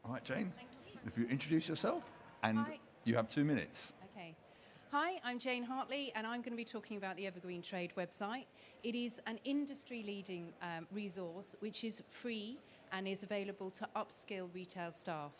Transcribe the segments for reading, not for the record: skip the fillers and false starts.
All right, Jane. Thank you. If you introduce yourself, and Hi. you have 2 minutes. Okay. Hi, I'm Jane Hartley, and I'm going to be talking about the Evergreen Trade website. It is an industry-leading resource which is free and is available to upskill retail staff.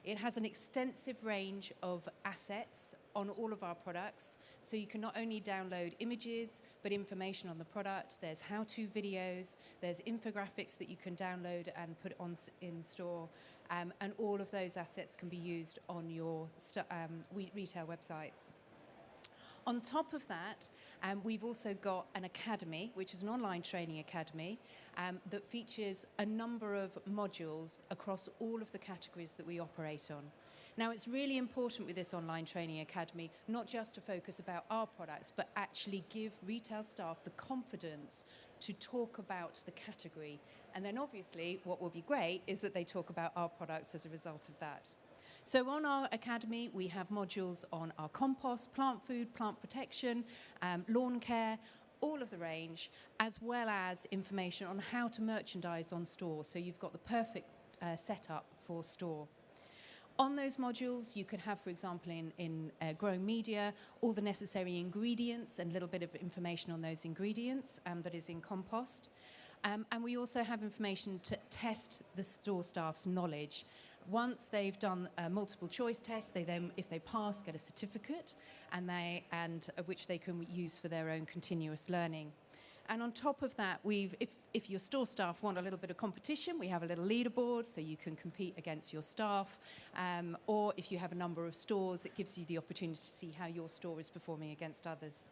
It has an extensive range of assets on all of our products, so you can not only download images, but information on the product. There's how-to videos, there's infographics that you can download and put on in store, and all of those assets can be used on your retail websites. On top of that, we've also got an academy, which is an online training academy, that features a number of modules across all of the categories that we operate on. Now, it's really important with this online training academy, not just to focus about our products, but actually give retail staff the confidence to talk about the category. And then obviously, what will be great is that they talk about our products as a result of that. So on our academy, we have modules on our compost, plant food, plant protection, lawn care, all of the range, as well as information on how to merchandise on store. So you've got the perfect setup for store. On those modules, you could have, for example, in growing media, all the necessary ingredients and a little bit of information on those ingredients that is in compost. And we also have information to test the store staff's knowledge. Once they've done a multiple choice test, they then, if they pass, get a certificate, and which they can use for their own continuous learning. And on top of that, if your store staff want a little bit of competition, we have a little leaderboard so you can compete against your staff. Or if you have a number of stores, it gives you the opportunity to see how your store is performing against others.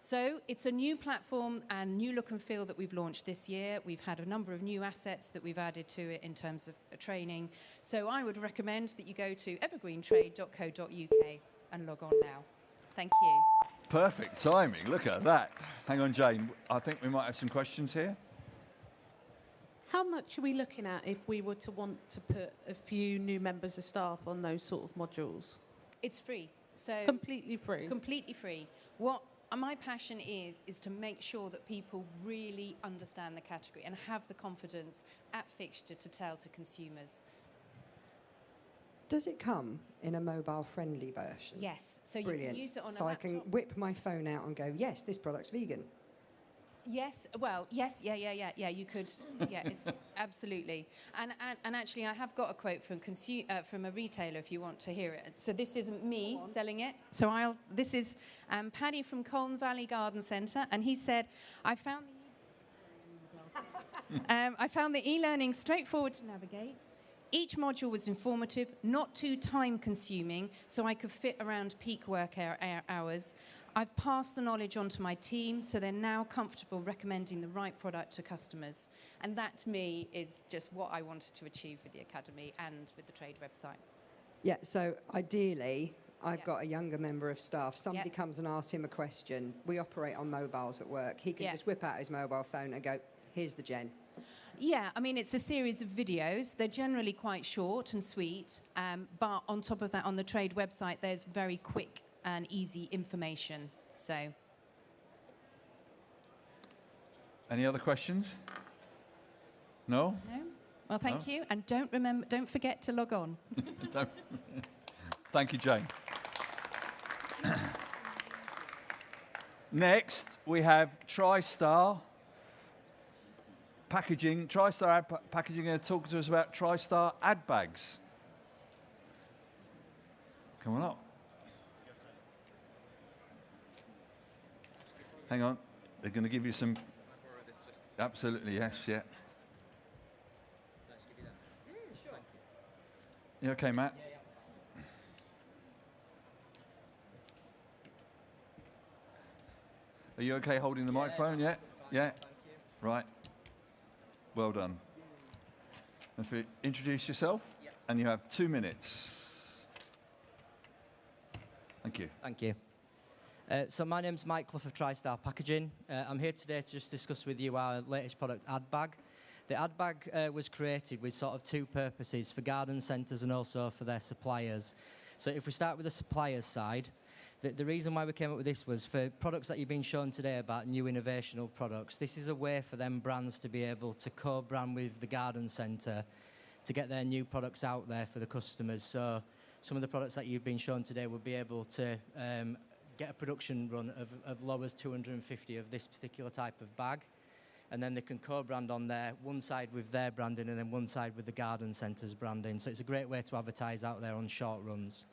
So it's a new platform and new look and feel that we've launched this year. We've had a number of new assets that we've added to it in terms of training. So I would recommend that you go to evergreentrade.co.uk and log on now. Thank you. Perfect timing. Look at that. Hang on, Jane. I think we might have some questions here. How much are we looking at if we were to want to put a few new members of staff on those sort of modules? It's free. So Completely free? Completely free. What my passion is to make sure that people really understand the category and have the confidence at fixture to tell to consumers. Does it come in a mobile-friendly version? Yes. So Brilliant. You can use it on so a I laptop. can whip my phone out and go, yes, this product's vegan. Yes, well, yes, yeah, you could, yeah, it's absolutely. And actually, I have got a quote from a retailer if you want to hear it. So this isn't me selling it. So this is Paddy from Colne Valley Garden Centre, and he said, I found the e-learning straightforward to navigate. Each module was informative, not too time-consuming, so I could fit around peak work hours. I've passed the knowledge on to my team, so they're now comfortable recommending the right product to customers. And that, to me, is just what I wanted to achieve with the Academy and with the Trade website. Yeah, so ideally, I've got a younger member of staff. Somebody comes and asks him a question. We operate on mobiles at work. He can just whip out his mobile phone and go, here's the Jen. Yeah, I mean, it's a series of videos. They're generally quite short and sweet, but on top of that, on the Trade website, there's very quick and easy information. So, Any other questions? No? no? Well, thank you, and don't forget to log on. Thank you, Jane. Next, we have TriStar Packaging. TriStar Packaging are going to talk to us about TriStar ad bags. Come on up. Hang on. They're going to give you some... Absolutely, yes, yeah. You okay, Matt? Are you okay holding the microphone? Yeah? Yeah? Right. Well done. And if you introduce yourself, and you have 2 minutes. Thank you. Thank you. So my name's Mike Clough of TriStar Packaging. I'm here today to just discuss with you our latest product, Ad Bag. The Ad Bag was created with sort of two purposes, for garden centres and also for their suppliers. So if we start with the suppliers side, the reason why we came up with this was for products that you've been shown today about new innovational products. This is a way for them brands to be able to co-brand with the garden centre to get their new products out there for the customers. So some of the products that you've been shown today will be able to get a production run of low as 250 of this particular type of bag. And then they can co-brand on there, one side with their branding and then one side with the garden centres branding. So it's a great way to advertise out there on short runs.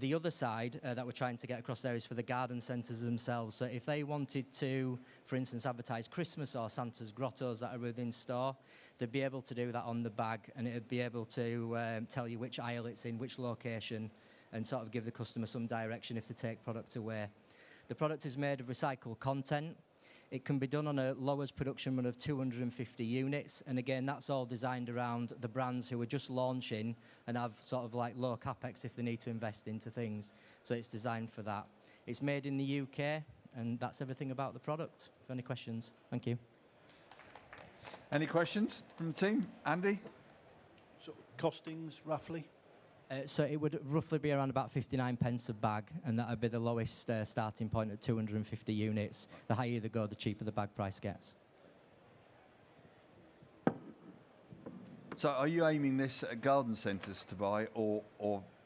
The other side that we're trying to get across there is for the garden centres themselves. So if they wanted to, for instance, advertise Christmas or Santa's grottos that are within store, they'd be able to do that on the bag, and it'd be able to tell you which aisle it's in, which location, and sort of give the customer some direction if they take product away. The product is made of recycled content. It can be done on a lowers production run of 250 units, and again, that's all designed around the brands who are just launching and have sort of like low capex if they need to invest into things. So it's designed for that. It's made in the UK, and that's everything about the product. If any questions, thank you. Any questions from the team? Andy? Sort of costings, roughly? So it would roughly be around about 59 pence a bag, and that would be the lowest starting point at 250 units. The higher they go, the cheaper the bag price gets. So are you aiming this at garden centres to buy, or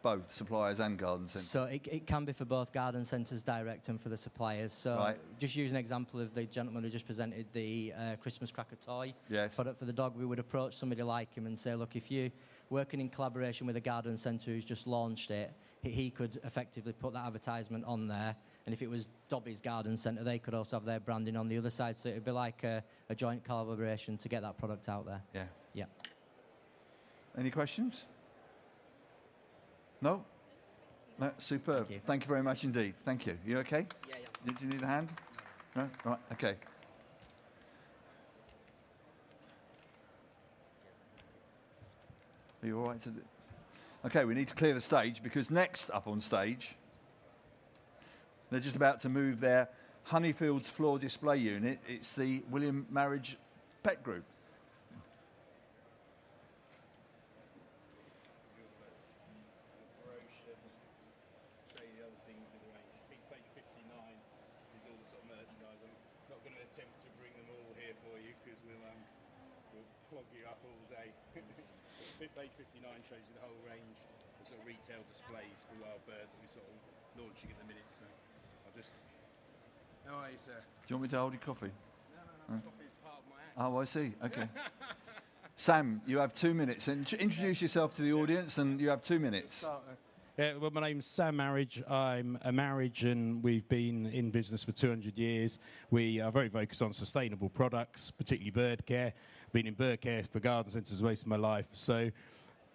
both suppliers and garden centres? So it can be for both garden centres direct and for the suppliers. So just use an example of the gentleman who just presented the Christmas cracker toy product for the dog. We would approach somebody like him and say, look, if you're working in collaboration with a garden centre who's just launched it, he could effectively put that advertisement on there. And if it was Dobby's Garden Centre, they could also have their branding on the other side. So it would be like a joint collaboration to get that product out there. Yeah. Yeah. Any questions? No? No, superb. Thank you very much indeed. Thank you. You okay? Yeah. Do you need a hand? No? Right, okay. Are you all right to do? Okay, we need to clear the stage because next up on stage, they're just about to move their Honeyfields floor display unit. It's the William Marriage Pet Group. Page 59 shows you the whole range of sort of retail displays for wild bird that we're sort of launching at the minute. So I'll just. How are you, sir? Do you want me to hold your coffee? No. Coffee is part of my act. Oh, I see. Okay. Sam, you have 2 minutes. And introduce yourself to the audience, and you have 2 minutes. Yeah, well, my name's Sam Marriage. I'm a marriage, and we've been in business for 200 years. We are very focused on sustainable products, particularly bird care. Been in bird care for garden centres most of my life. So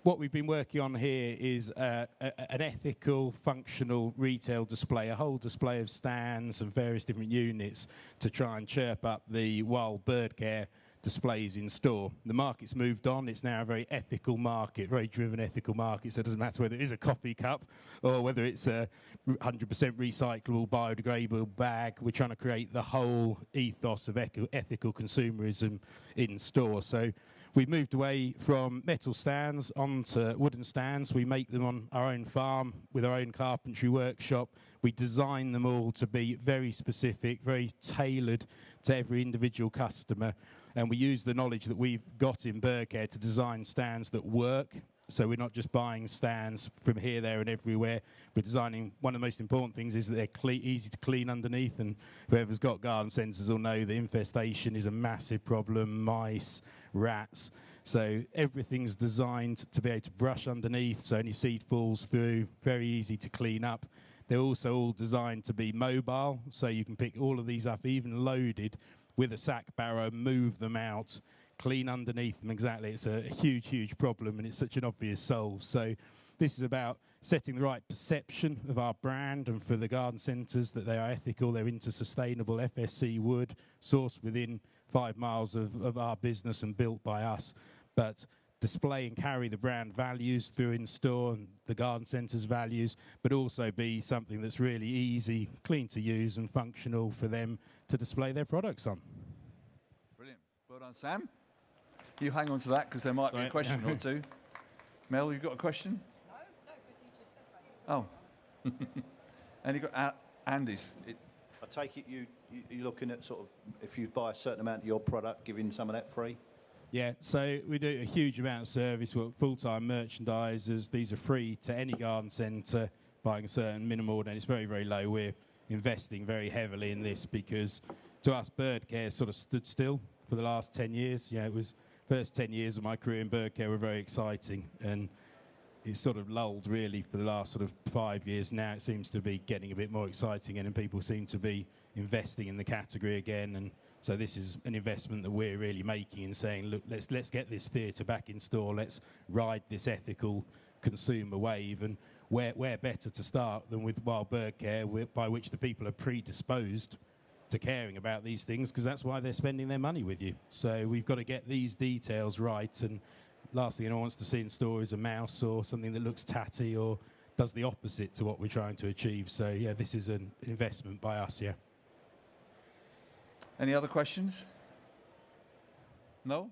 what we've been working on here is an ethical, functional retail display, a whole display of stands and various different units to try and chirp up the wild bird care displays in store. The market's moved on. It's now a very ethical market, very driven ethical market. So it doesn't matter whether it is a coffee cup or whether it's a 100% recyclable, biodegradable bag. We're trying to create the whole ethos of ethical consumerism in store. So we've moved away from metal stands onto wooden stands. We make them on our own farm with our own carpentry workshop. We design them all to be very specific, very tailored to every individual customer. And we use the knowledge that we've got in bird care to design stands that work. So we're not just buying stands from here, there, and everywhere. We're designing, one of the most important things is that they're easy to clean underneath. And whoever's got garden centres will know that infestation is a massive problem, mice, rats. So everything's designed to be able to brush underneath, so any seed falls through, very easy to clean up. They're also all designed to be mobile, so you can pick all of these up, even loaded, with a sack barrow, move them out, clean underneath them. Exactly, it's a huge, huge problem, and it's such an obvious solve. So this is about setting the right perception of our brand, and for the garden centres that they are ethical, they're into sustainable FSC wood, sourced within 5 miles of our business and built by us. But display and carry the brand values through in store and the garden centre's values, but also be something that's really easy, clean to use and functional for them to display their products on. Brilliant. Well done, Sam. You hang on to that because there might be a question or two. Mel, you've got a question? No, because he just said that. Oh. And you got Andy's. I take it you're looking at sort of, if you buy a certain amount of your product, giving some of that free? Yeah, so we do a huge amount of service. We're full-time merchandisers. These are free to any garden centre, buying a certain minimum order, and it's very, very low. We're investing very heavily in this because, to us, bird care sort of stood still for the last 10 years. Yeah, it was first 10 years of my career in bird care were very exciting, and it's sort of lulled really for the last sort of 5 years. Now it seems to be getting a bit more exciting, and people seem to be investing in the category again. And so this is an investment that we're really making in saying, look, let's get this theatre back in store. Let's ride this ethical consumer wave. And where better to start than with wild bird care, by which the people are predisposed to caring about these things, because that's why they're spending their money with you. So we've got to get these details right. And last thing anyone wants to see in store is a mouse or something that looks tatty or does the opposite to what we're trying to achieve. So yeah, this is an investment by us, yeah. Any other questions? No?